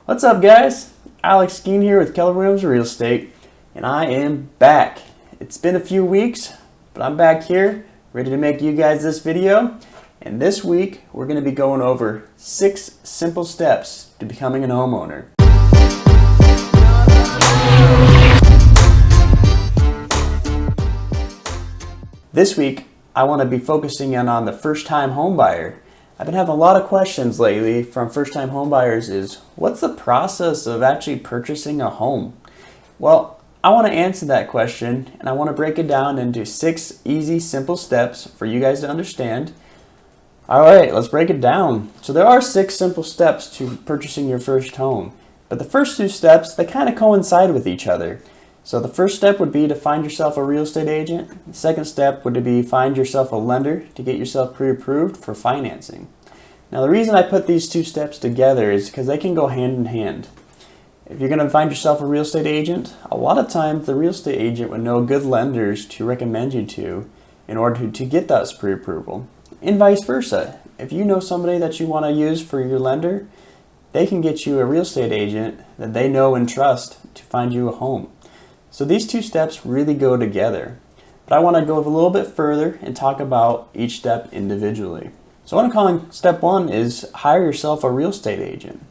What's up, guys? Alex Skeen here with Keller Real Estate, and I am back. It's been a few weeks, but I'm back here, ready to make you guys this video. And this week, we're going to be going over 6 simple steps to becoming a homeowner. This week, I want to be focusing in on the first-time home buyer. I've been having a lot of questions lately from first-time home buyers is, what's the process of actually purchasing a home? Well, I want to answer that question, and I want to break it down into 6 easy, simple steps for you guys to understand. All right, let's break it down. So there are 6 simple steps to purchasing your first home, but the first 2 steps, they kind of coincide with each other. So the first step would be to find yourself a real estate agent. The second step would be find yourself a lender to get yourself pre-approved for financing. Now the reason I put these 2 steps together is because they can go hand in hand. If you're going to find yourself a real estate agent, a lot of times the real estate agent would know good lenders to recommend you to in order to get that pre-approval. And vice versa. If you know somebody that you want to use for your lender, they can get you a real estate agent that they know and trust to find you a home. So these 2 steps really go together, but I want to go a little bit further and talk about each step individually. So what I'm calling step 1 is hire yourself a real estate agent.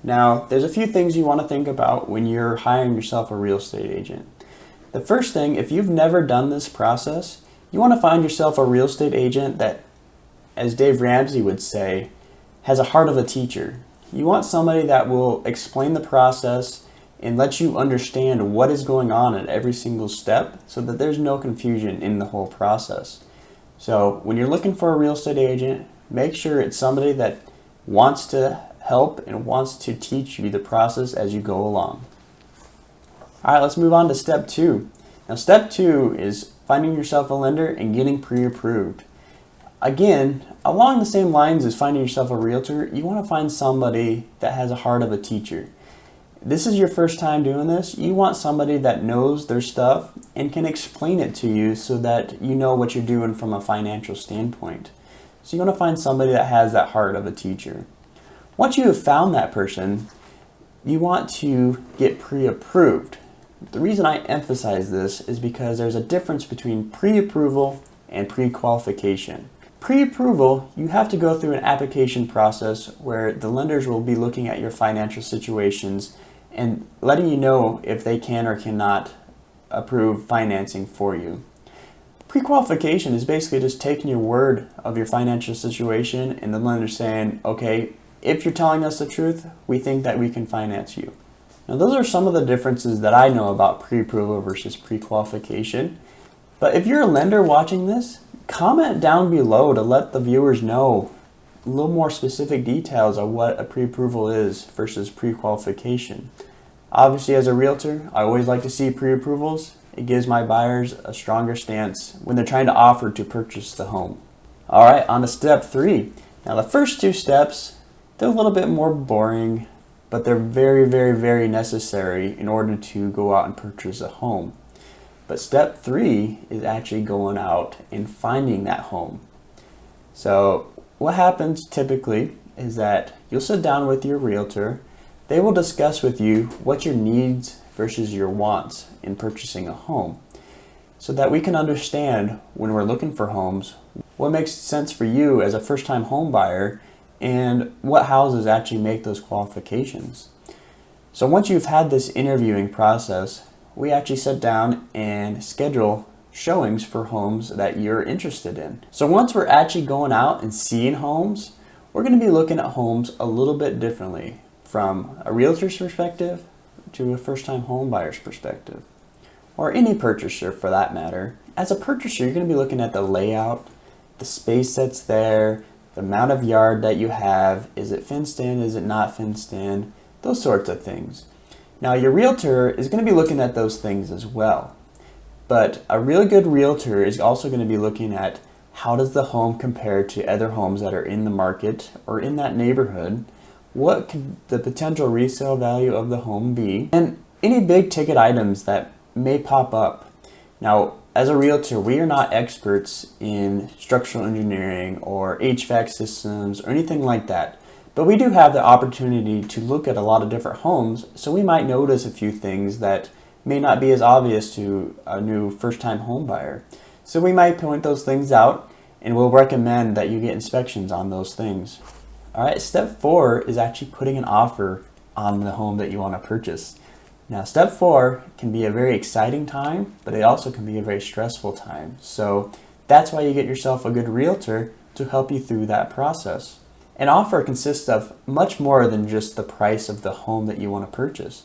Now, there's a few things you want to think about when you're hiring yourself a real estate agent. The first thing, if you've never done this process, you want to find yourself a real estate agent that, as Dave Ramsey would say, has a heart of a teacher. You want somebody that will explain the process and let you understand what is going on at every single step so that there's no confusion in the whole process. So when you're looking for a real estate agent, make sure it's somebody that wants to help and wants to teach you the process as you go along. All right, let's move on to step 2. Now step 2 is finding yourself a lender and getting pre-approved. Again, along the same lines as finding yourself a realtor, you want to find somebody that has a heart of a teacher. This is your first time doing this. You want somebody that knows their stuff and can explain it to you so that you know what you're doing from a financial standpoint. So you want to find somebody that has that heart of a teacher. Once you have found that person, you want to get pre-approved. The reason I emphasize this is because there's a difference between pre-approval and pre-qualification. Pre-approval, you have to go through an application process where the lenders will be looking at your financial situations and letting you know if they can or cannot approve financing for you. Pre-qualification is basically just taking your word of your financial situation and the lender saying, okay, if you're telling us the truth, we think that we can finance you. Now those are some of the differences that I know about pre-approval versus pre-qualification. But if you're a lender watching this, comment down below to let the viewers know a little more specific details of what a pre-approval is versus pre-qualification. Obviously, as a realtor, I always like to see pre-approvals. It gives my buyers a stronger stance when they're trying to offer to purchase the home. All right, on to step 3. Now the first 2 steps, they're a little bit more boring, but they're very, very, very necessary in order to go out and purchase a home. But step 3 is actually going out and finding that home. So what happens typically is that you'll sit down with your realtor. They will discuss with you what your needs versus your wants in purchasing a home so that we can understand when we're looking for homes what makes sense for you as a first-time home buyer and what houses actually make those qualifications. So once you've had this interviewing process, we actually sit down and schedule showings for homes that you're interested in. So once we're actually going out and seeing homes, we're going to be looking at homes a little bit differently from a realtor's perspective to a first-time home buyer's perspective, or any purchaser for that matter. As a purchaser, you're going to be looking at the layout, the space that's there, the amount of yard that you have, is it fenced in, is it not fenced in, those sorts of things. Now your realtor is going to be looking at those things as well, but a really good realtor is also going to be looking at how does the home compare to other homes that are in the market or in that neighborhood, what could the potential resale value of the home be, and any big ticket items that may pop up. Now as a realtor, we are not experts in structural engineering or HVAC systems or anything like that. But we do have the opportunity to look at a lot of different homes, so we might notice a few things that may not be as obvious to a new first-time home buyer. So we might point those things out, and we'll recommend that you get inspections on those things. All right, step 4 is actually putting an offer on the home that you want to purchase. Now, step 4 can be a very exciting time, but it also can be a very stressful time. So that's why you get yourself a good realtor to help you through that process. An offer consists of much more than just the price of the home that you want to purchase.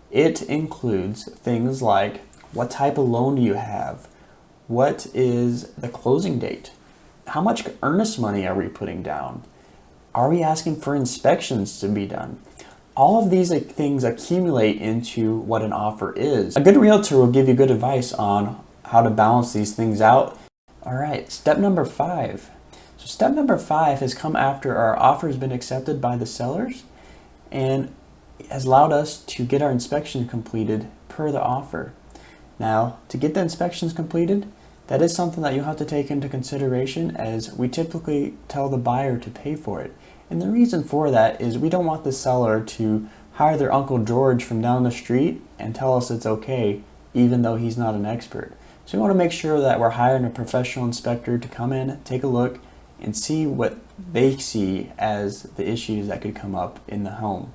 It includes things like, what type of loan do you have? What is the closing date? How much earnest money are we putting down? Are we asking for inspections to be done? All of these things accumulate into what an offer is. A good realtor will give you good advice on how to balance these things out. All right, step number 5. So step number 5 has come after our offer has been accepted by the sellers and has allowed us to get our inspection completed per the offer. Now, to get the inspections completed, that is something that you'll have to take into consideration, as we typically tell the buyer to pay for it. And the reason for that is we don't want the seller to hire their Uncle George from down the street and tell us it's okay, even though he's not an expert. So we want to make sure that we're hiring a professional inspector to come in, take a look, and see what they see as the issues that could come up in the home.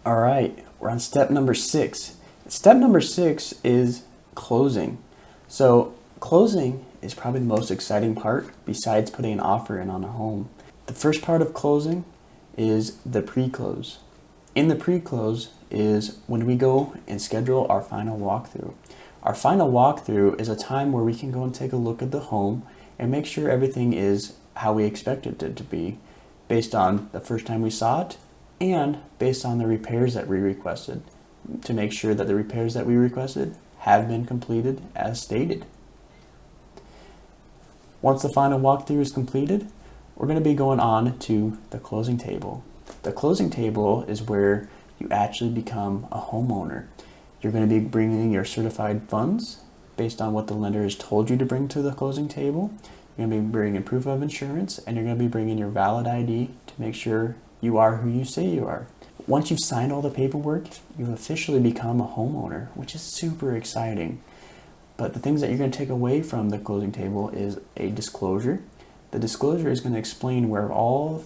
All right, we're on step number 6. Step number 6 is closing. So closing is probably the most exciting part besides putting an offer in on a home. The first part of closing is the pre-close. In the pre-close is when we go and schedule our final walkthrough. Our final walkthrough is a time where we can go and take a look at the home and make sure everything is how we expected it to be, based on the first time we saw it and based on the repairs that we requested, to make sure that the repairs that we requested have been completed as stated. Once the final walkthrough is completed, we're going to be going on to the closing table. The closing table is where you actually become a homeowner. You're going to be bringing your certified funds based on what the lender has told you to bring to the closing table. You're going to be bringing proof of insurance, and you're going to be bringing your valid ID to make sure you are who you say you are. Once you've signed all the paperwork, you've officially become a homeowner, which is super exciting. But the things that you're going to take away from the closing table is a disclosure. The disclosure is going to explain where all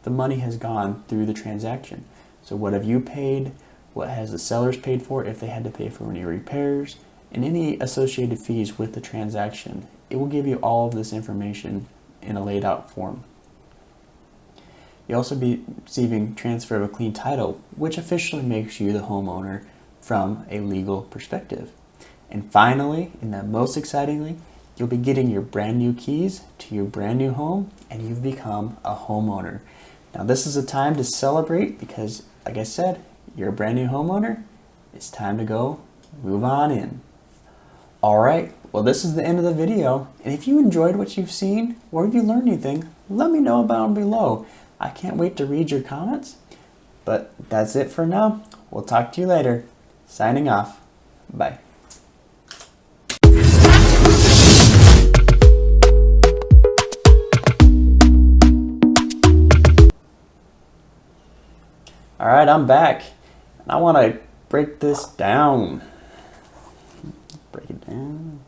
the money has gone through the transaction. So what have you paid? What has the sellers paid for if they had to pay for any repairs? And any associated fees with the transaction. It will give you all of this information in a laid out form. You'll also be receiving transfer of a clean title, which officially makes you the homeowner from a legal perspective. And finally, and the most excitingly, you'll be getting your brand new keys to your brand new home, and you've become a homeowner. Now this is a time to celebrate because, like I said, you're a brand new homeowner. It's time to go move on in. All right, well, this is the end of the video. And if you enjoyed what you've seen, or if you learned anything, let me know down below. I can't wait to read your comments. But that's it for now. We'll talk to you later. Signing off. Bye. All right, I'm back. And I want to break this down. Break it down.